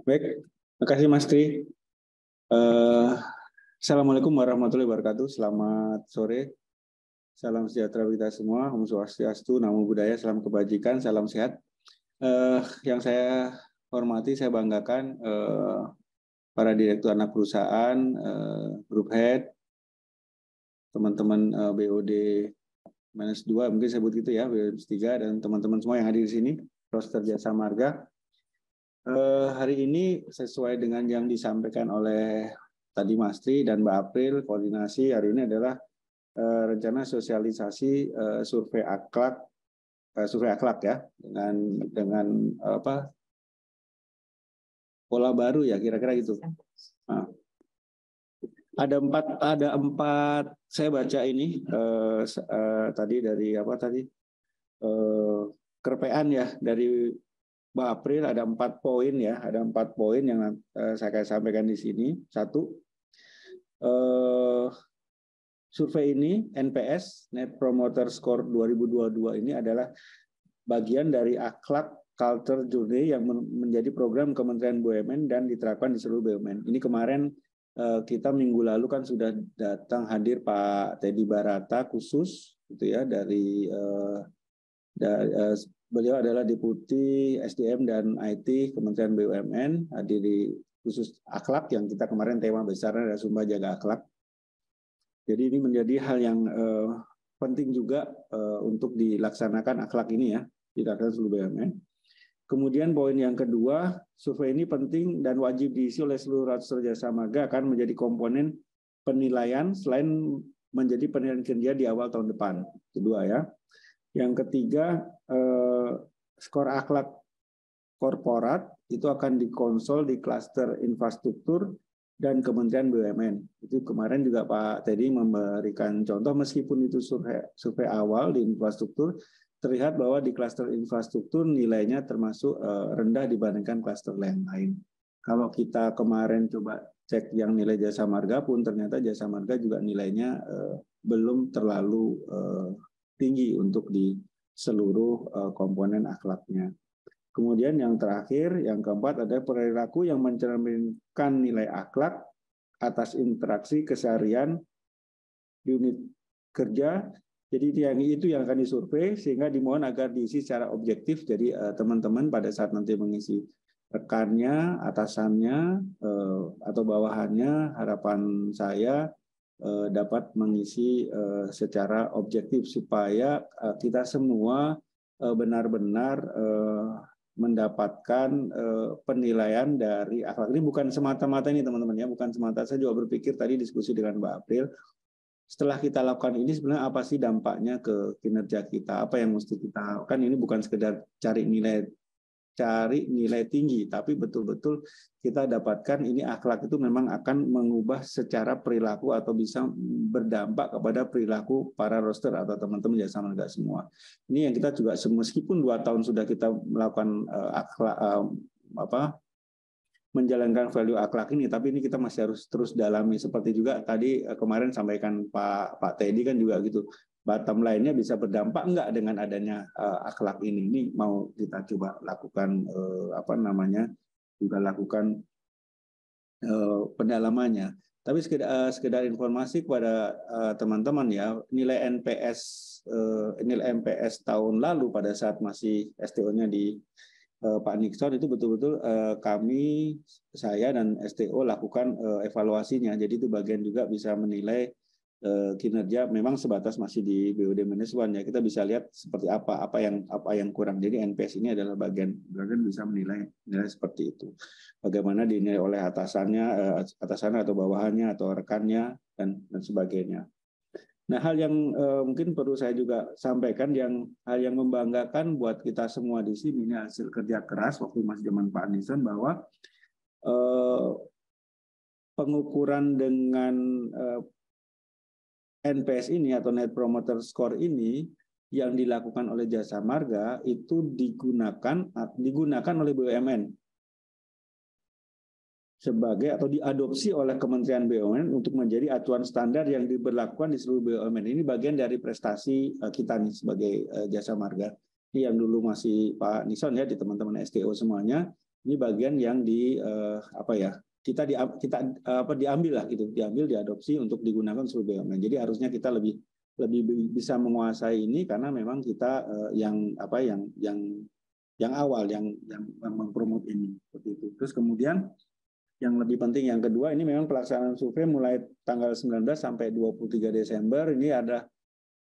Baik, terima kasih Mas Tri. Assalamualaikum warahmatullahi wabarakatuh. Selamat sore. Salam sejahtera kita semua. Om Swastiastu, Namo Buddhaya, salam kebajikan, salam sehat. Yang saya hormati, saya banggakan para direktur anak perusahaan, group head, teman-teman BOD -2, mungkin saya sebut gitu ya, BOD -3, dan teman-teman semua yang hadir di sini, roster Jasa Marga. Hari ini sesuai dengan yang disampaikan oleh tadi Mas Tri dan Mbak April, koordinasi hari ini adalah rencana sosialisasi survei akhlak ya, dengan pola baru ya, kira-kira gitu. Nah, ada empat saya baca ini tadi dari kerpean ya dari Mbak April, ada 4 poin ya, ada 4 poin yang saya akan sampaikan di sini. Satu, survei ini NPS Net Promoter Score 2022 ini adalah bagian dari akhlak culture journey yang menjadi program Kementerian BUMN dan diterapkan di seluruh BUMN. Ini kemarin kita minggu lalu kan sudah datang hadir Pak Teddy Barata khusus gitu ya dari beliau adalah Deputi SDM dan IT Kementerian BUMN, hadir di khusus akhlak yang kita kemarin tema besarnya adalah Sumba Jaga Akhlak. Jadi ini menjadi hal yang penting juga untuk dilaksanakan akhlak ini ya, dilaksanakan seluruh BUMN. Kemudian poin yang kedua, survei ini penting dan wajib diisi oleh seluruh roster jasa marga akan menjadi komponen penilaian selain menjadi penilaian kinerja di awal tahun depan. Kedua ya. Yang ketiga, skor akhlak korporat itu akan dikonsol di klaster infrastruktur dan Kementerian BUMN. Itu kemarin juga Pak Teddy memberikan contoh, meskipun itu survei awal di infrastruktur, terlihat bahwa di klaster infrastruktur nilainya termasuk rendah dibandingkan klaster lain. Kalau kita kemarin coba cek yang nilai jasa marga pun ternyata jasa marga juga nilainya belum terlalu tinggi untuk di seluruh komponen akhlaknya. Kemudian yang terakhir, yang keempat ada perilaku yang mencerminkan nilai akhlak atas interaksi keseharian di unit kerja. Jadi itu yang akan disurvei sehingga dimohon agar diisi secara objektif. Jadi teman-teman pada saat nanti mengisi rekannya, atasannya, atau bawahannya, harapan saya dapat mengisi secara objektif supaya kita semua benar-benar mendapatkan penilaian dari akhlak. Ini bukan semata-mata ini teman-teman ya, bukan semata. Saya juga berpikir tadi diskusi dengan Mbak April, setelah kita lakukan ini sebenarnya apa sih dampaknya ke kinerja kita, apa yang mesti kita lakukan. Ini bukan sekedar cari nilai tinggi, tapi betul-betul kita dapatkan ini akhlak itu memang akan mengubah secara perilaku atau bisa berdampak kepada perilaku para roster atau teman-teman jasa marga semua. Ini yang kita juga meskipun 2 tahun sudah kita melakukan menjalankan value akhlak ini, tapi ini kita masih harus terus dalami. Seperti juga tadi kemarin sampaikan Pak Teddy kan juga gitu. Bottom line-nya bisa berdampak enggak dengan adanya akhlak ini? Ini mau kita coba lakukan juga lakukan pendalamannya. Tapi sekedar informasi kepada teman-teman ya, nilai NPS tahun lalu pada saat masih STO-nya di Pak Nixon itu betul-betul saya dan STO lakukan evaluasinya. Jadi itu bagian juga bisa menilai kinerja. Memang sebatas masih di BUD -1 ya. Kita bisa lihat seperti apa yang kurang. Jadi NPS ini adalah bagian bisa menilai seperti itu. Bagaimana dinilai oleh atasannya atau bawahannya atau rekannya dan sebagainya. Nah, hal yang mungkin perlu saya juga sampaikan, hal yang membanggakan buat kita semua di sini, ini hasil kerja keras waktu masih zaman Pak Nixon, bahwa pengukuran dengan NPS ini atau Net Promoter Score ini yang dilakukan oleh Jasa Marga itu digunakan oleh BUMN sebagai atau diadopsi oleh Kementerian BUMN untuk menjadi acuan standar yang diberlakukan di seluruh BUMN. Ini bagian dari prestasi kita nih sebagai Jasa Marga. Ini yang dulu masih Pak Nixon ya, di teman-teman STO semuanya. Ini bagian yang kita diambil lah gitu, diambil, diadopsi untuk digunakan seluruh BUMN. Jadi harusnya kita lebih bisa menguasai ini karena memang kita yang awal yang mempromot ini seperti itu. Terus kemudian yang lebih penting yang kedua, ini memang pelaksanaan survei mulai tanggal 19 sampai 23 Desember. Ini ada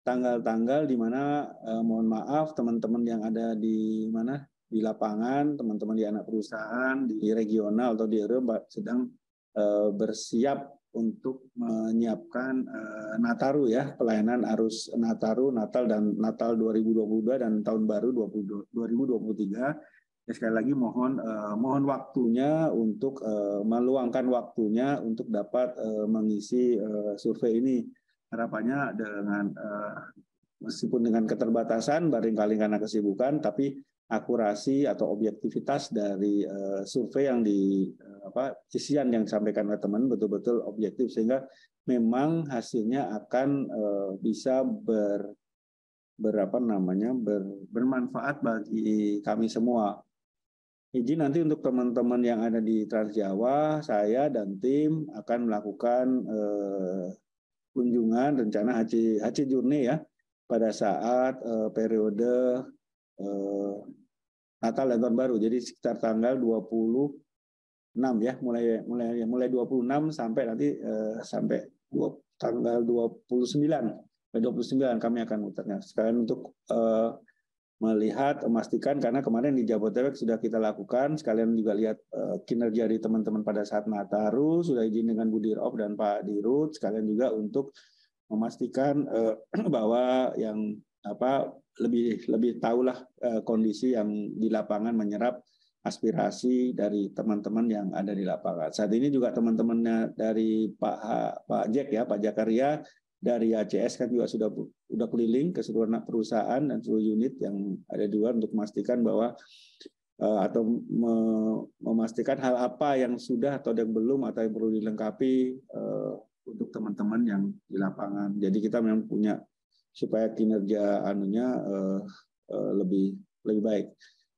tanggal-tanggal di mana mohon maaf teman-teman yang ada di lapangan, teman-teman di anak perusahaan, di regional atau di RW sedang bersiap untuk menyiapkan Nataru ya, pelayanan arus Nataru, Natal dan Natal 2022 dan tahun baru 2023. Ya, sekali lagi mohon waktunya untuk meluangkan waktunya untuk dapat mengisi survei ini. Harapannya dengan meskipun dengan keterbatasan, barangkali karena kesibukan, tapi akurasi atau objektivitas dari survei yang isian yang disampaikan oleh teman betul-betul objektif sehingga memang hasilnya akan bisa bermanfaat bagi kami semua. Izin nanti untuk teman-teman yang ada di Trans Jawa, saya dan tim akan melakukan kunjungan rencana Haji Journey ya pada saat periode Natal dan Tahun Baru. Jadi sekitar tanggal 26 ya, mulai 26 sampai nanti sampai tanggal 29 kami akan muternya. Sekalian untuk memastikan karena kemarin di Jabodetabek sudah kita lakukan, sekalian juga lihat kinerja dari teman-teman pada saat Nataru, sudah izin dengan Bu Dirop dan Pak Dirut, sekalian juga untuk memastikan bahwa yang lebih tahulah kondisi yang di lapangan menyerap aspirasi dari teman-teman yang ada di lapangan. Saat ini juga teman-temannya dari Pak Jack ya, Pak Jakaria dari ACS kan juga sudah keliling ke seluruh anak perusahaan dan seluruh unit yang ada di luar untuk memastikan bahwa atau memastikan hal apa yang sudah atau yang belum atau yang perlu dilengkapi untuk teman-teman yang di lapangan. Jadi kita memang punya supaya kinerja lebih baik.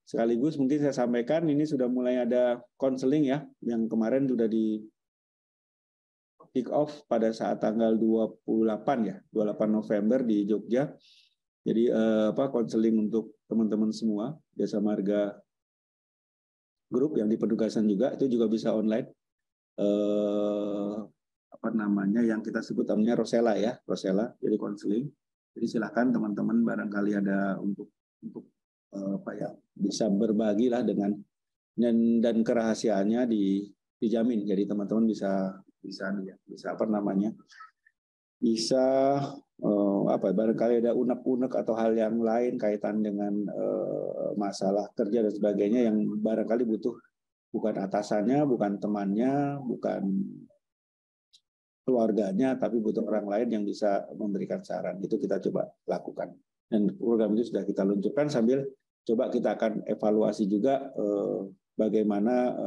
Sekaligus mungkin saya sampaikan ini sudah mulai ada konseling ya, yang kemarin sudah di kick off pada saat tanggal 28 November di Jogja. Jadi konseling untuk teman-teman semua Jasa Marga Group yang di penugasan juga itu juga bisa online. Yang kita sebut namanya Rosella ya, Rosella. Jadi konseling. Jadi silakan teman-teman barangkali ada untuk bisa berbagi lah dengan dan kerahasiaannya dijamin. Jadi teman-teman bisa barangkali ada unek-unek atau hal yang lain kaitan dengan masalah kerja dan sebagainya yang barangkali butuh bukan atasannya, bukan temannya, bukan keluarganya, tapi butuh orang lain yang bisa memberikan saran. Itu kita coba lakukan. Dan program itu sudah kita luncurkan sambil coba kita akan evaluasi juga bagaimana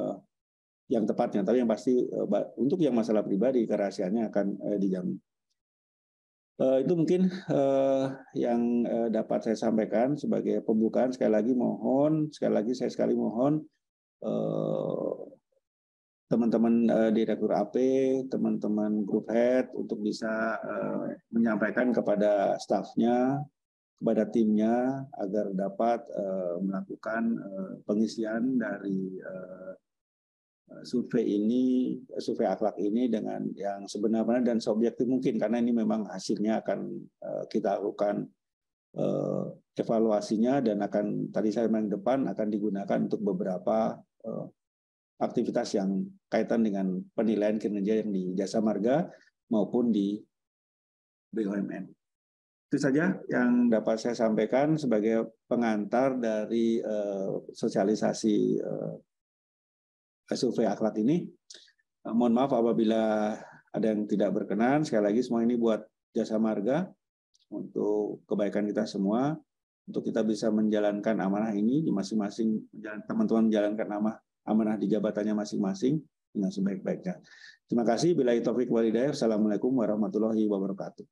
yang tepatnya, tapi yang pasti untuk yang masalah pribadi kerahasiaannya akan dijamin. Itu mungkin yang dapat saya sampaikan sebagai pembukaan. Sekali lagi saya mohon teman-teman Direktur AP, teman-teman Group Head untuk bisa menyampaikan kepada stafnya, kepada timnya agar dapat melakukan pengisian dari survei akhlak ini dengan yang sebenarnya dan seobjektif mungkin karena ini memang hasilnya akan kita lakukan evaluasinya dan akan tadi saya bilang depan akan digunakan untuk beberapa aktivitas yang kaitan dengan penilaian kinerja yang di Jasa Marga maupun di BUMN. Itu saja yang dapat saya sampaikan sebagai pengantar dari sosialisasi survei akhlak ini. Mohon maaf apabila ada yang tidak berkenan. Sekali lagi semua ini buat Jasa Marga untuk kebaikan kita semua, untuk kita bisa menjalankan amanah ini di masing-masing, teman-teman menjalankan amanah di jabatannya masing-masing dengan sebaik-baiknya. Terima kasih. Billahi taufiq wal hidayah. Assalamualaikum warahmatullahi wabarakatuh.